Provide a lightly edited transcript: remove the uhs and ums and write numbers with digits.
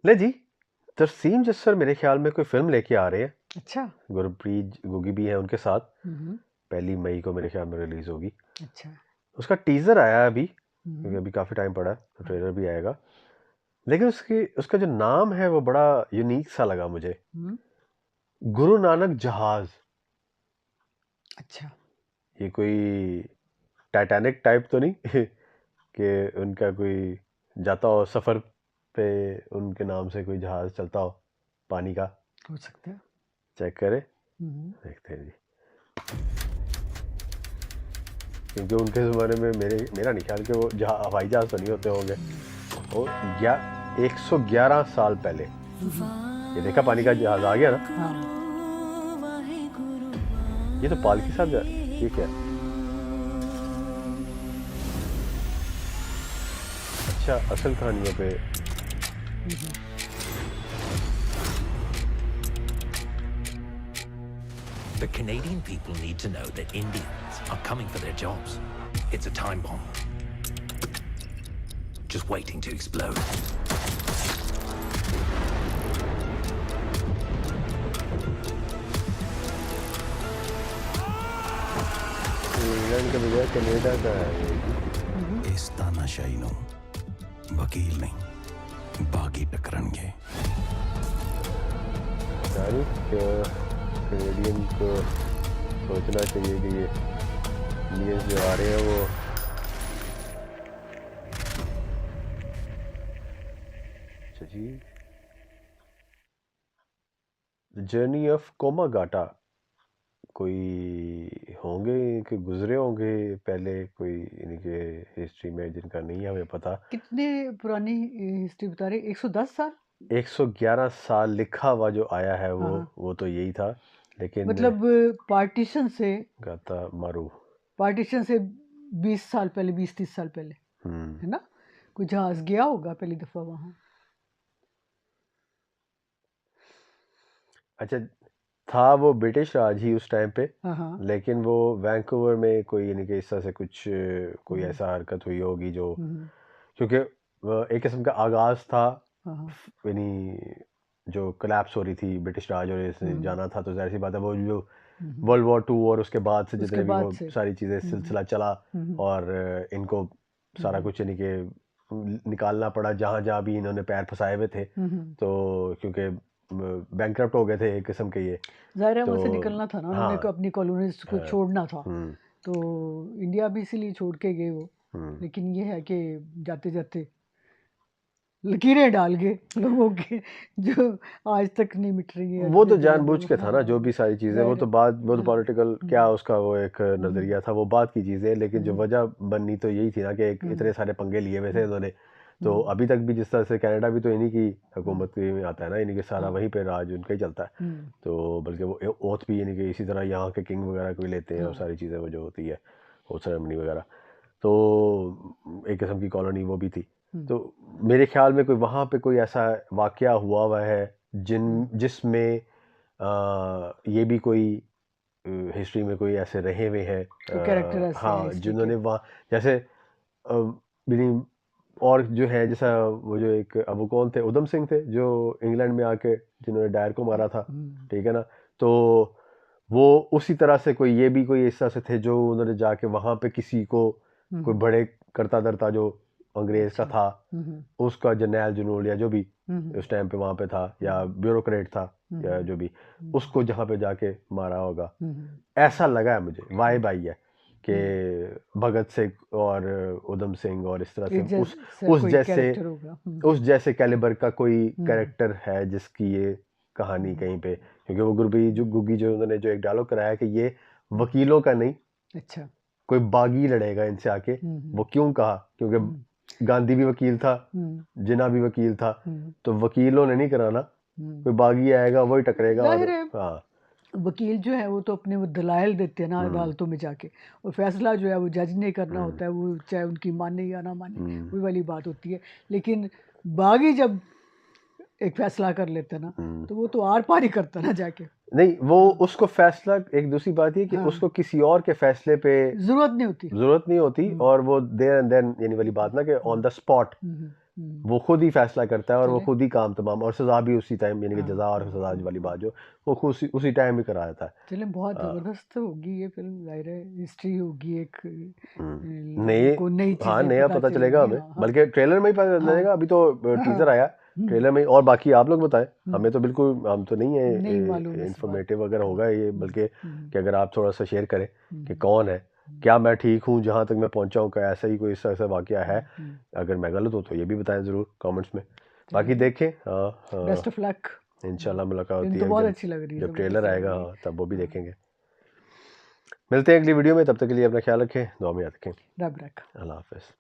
ले जी, तरसीम जस्सर मेरे ख्याल में कोई फिल्म लेके आ रहे हैं। अच्छा। गुरप्रीत गुगी भी है उनके साथ। हम्म। 1 मई को मेरे ख्याल में रिलीज होगी। अच्छा। उसका टीजर आया है अभी, क्योंकि हम्म। अभी काफी टाइम पड़ा है, तो ट्रेलर भी आएगा। लेकिन उसका जो नाम है वो बड़ा यूनिक सा लगा मुझे। हम्म। गुरु नानक जहाज। अच्छा। ये कोई टाइटैनिक टाइप तो नहीं कि उनका कोई जाता हो सफर पे, उनके नाम से कोई जहाज चलता हो पानी का। हो सकता है। चेक करें, हम्म। देखते हैं जी। क्योंकि उनके ज़माने में मेरा नहीं ख्याल कि वो हवाई जहाज़ तो नहीं होते होंगे। वो 111 साल पहले। ये देखा पानी का जहाज़ आ गया ना। हाँ। ये तो पालकी साहब ये क्या है? अच्छा, असल कहानियों पे। The Canadian people need to know that Indians are coming for their jobs. It's a time bomb. Just waiting to explode. England के बजाय कनाडा का है ये। इस तानाशाही ਨੂੰ वकील नहीं बागी टकराएंगे। यानी कैनेडियन को सोचना चाहिए कि ये इंडियंस जो आ रहे हैं वो अच्छा जी। The journey of Komagata. कोई होंगे कि गुजरे होंगे पहले कोई इनके हिस्ट्री में, जिनका नहीं है हमें पता। कितने पुरानी हिस्ट्री बता रहे? 110 साल। 111 साल लिखा हुआ जो आया है हाँ हाँ। वो तो यही था, लेकिन मतलब पार्टीशन से गाता मारू। 20 साल पहले, 20-30 साल पहले, है ना? कोई जहाज गया होगा पहली दफा वहां। अच्छा, था वो ब्रिटिश राज ही उस टाइम पे, हाँ हाँ। लेकिन वो वैंकूवर में कोई यानी कि इस तरह से कुछ कोई ऐसा हरकत हुई होगी जो, क्योंकि एक किस्म का आगाज था हाँ हाँ। यानी जो कोलैप्स हो रही थी ब्रिटिश राज और इसने जाना था, तो जाहिर सी बात है वो जो हम्म। वर्ल्ड वॉर 2 और उसके बाद से उसके जितने भी बाद वो से सारी चीज़ें सिलसिला चला, और इनको सारा कुछ यानी कि निकालना पड़ा जहाँ जहाँ भी इन्होंने पैर फंसाए हुए थे। तो क्योंकि बैंकरप्ट हो गए थे एक किस्म के ये, जाहिर है तो वहां से निकलना था ना, उन्होंने हाँ अपनी कॉलोनीज को छोड़ना था। हम्म, तो इंडिया भी इसीलिए छोड़ के गए वो। हम्म। लेकिन ये है कि जाते जाते लकीरें डाल गए लोगों के, जो आज तक नहीं मिट रही है वो अपने तो दिलों में। जानबूझ के था ना, जो भी सारी चीज़ें, वो जाहिर तो है। बाद वो तो हाँ। पॉलिटिकल क्या उसका वो एक नज़रिया था, वो बात की चीज़ें, लेकिन जो वजह बननी तो यही थी ना कि इतने सारे पंगे लिए हुए थे इन्होंने। तो अभी तक भी जिस तरह से कनाडा भी तो इन्हीं की हुकूमत में आता है ना, इन्हीं के सारा वहीं पे राज उनका ही चलता है। तो बल्कि वो ओथ भी यानी कि इसी तरह यहाँ के किंग वगैरह को भी लेते हैं, और सारी चीज़ें वो जो होती है वो सेरेमनी वगैरह। तो एक किस्म की कॉलोनी वो भी थी। तो मेरे ख्याल में कोई वहाँ पे कोई ऐसा वाकया हुआ है जिसमें ये भी कोई हिस्ट्री में कोई ऐसे रहे हुए हैं, कैरेक्टर ऐसे हैं हाँ, हिस्ट्री के। जिन्होंने वहाँ जैसे यानी, और जो है जैसा वो जो एक, अब वो कौन थे, उधम सिंह थे जो इंग्लैंड में आके जिन्होंने डायर को मारा था, ठीक है ना। तो वो उसी तरह से कोई ये भी कोई इस तरह से थे जो उन्होंने जाके वहाँ पे किसी को कोई बड़े करता धरता जो अंग्रेज का था, उसका जर्नैल जुनून या जो भी उस टाइम पे वहाँ पे था, या ब्यूरोक्रेट था, या जो भी, उसको जहाँ पे जाके मारा होगा, ऐसा लगा है मुझे। वाइब आई है कि भगत सिंह और उधम सिंह और इस तरह से उस कोई जैसे कैरेक्टर होगा। उस जैसे कैलिबर का कोई कैरेक्टर है जिसकी ये कहानी कहीं पे, क्योंकि वो गुग्गी जो उन्होंने जो एक डायलॉग कराया कि ये वकीलों का नहीं, अच्छा। कोई बागी लड़ेगा इनसे आके। वो क्यों कहा? क्योंकि गांधी भी वकील था, जिन्ना भी वकील था, तो वकीलों ने नहीं कराना, कोई बागी आएगा वही टकरेगा। और जाहिर है हाँ, वकील जो है वो तो अपने वो दलाइल देते हैं ना अदालतों में जाके, और फैसला जो है वो जज ने करना होता है, वो चाहे उनकी माने या ना माने, वही वाली बात होती है। लेकिन बागी जब एक फैसला कर लेते हैं ना, तो वो तो आर पार ही करता ना जाके। नहीं, वो उसको फैसला, एक दूसरी बात ये कि उसको किसी और के फैसले पे जरूरत नहीं होती। जरूरत नहीं होती, और वो देयर एंड देन यानी वाली बात ना कि ऑन द स्पॉट वो खुद ही फैसला करता है और वो चले। खुद ही काम तमाम, और सज़ा भी उसी टाइम, यानी कि हाँ, जज़ा और सज़ा वाली बात जो वो खुद उसी टाइम ही करा देता है। चले बहुत ज़बरदस्त होगी ये फिल्म, ज़ाहिर है हिस्ट्री होगी एक, नई, लोगों को नई हाँ चीज़ें नया पता चलेगा चलेंगी। हमें, हाँ हाँ बल्कि ट्रेलर में ही पता हाँ चलेगा, अभी तो टीजर आया ट्रेलर में ही। और बाकी आप लोग बताएं, हमें तो बिल्कुल, हम तो नहीं नहीं मालूम है इस बात इंफॉर्मेटिव अगर का। होगा ये, बल्कि कि अगर आप थोड़ा सा शेयर करें कि हम्म, कौन है, क्या मैं ठीक हूँ जहाँ तक मैं पहुँचा हूँ, क्या ऐसा ही कोई ऐसा वाक़या है, अगर मैं गलत हूँ तो ये भी बताएं ज़रूर कमेंट्स में। बाकी चलिए, देखें, हाँ हाँ, बेस्ट ऑफ लक। इंशाल्लाह मुलाकात फिल्म होती तो है बहुत जब अच्छी लग रही है, जब ज़बरदस्त ट्रेलर लग आएगा, रही है। हाँ तब वो भी हाँ, देखेंगे। मिलते हैं अगली वीडियो में, तब तक के लिए अपना ख्याल रखें, दुआ में याद रखें। रब रखा। अल्लाह हाफ़िज़।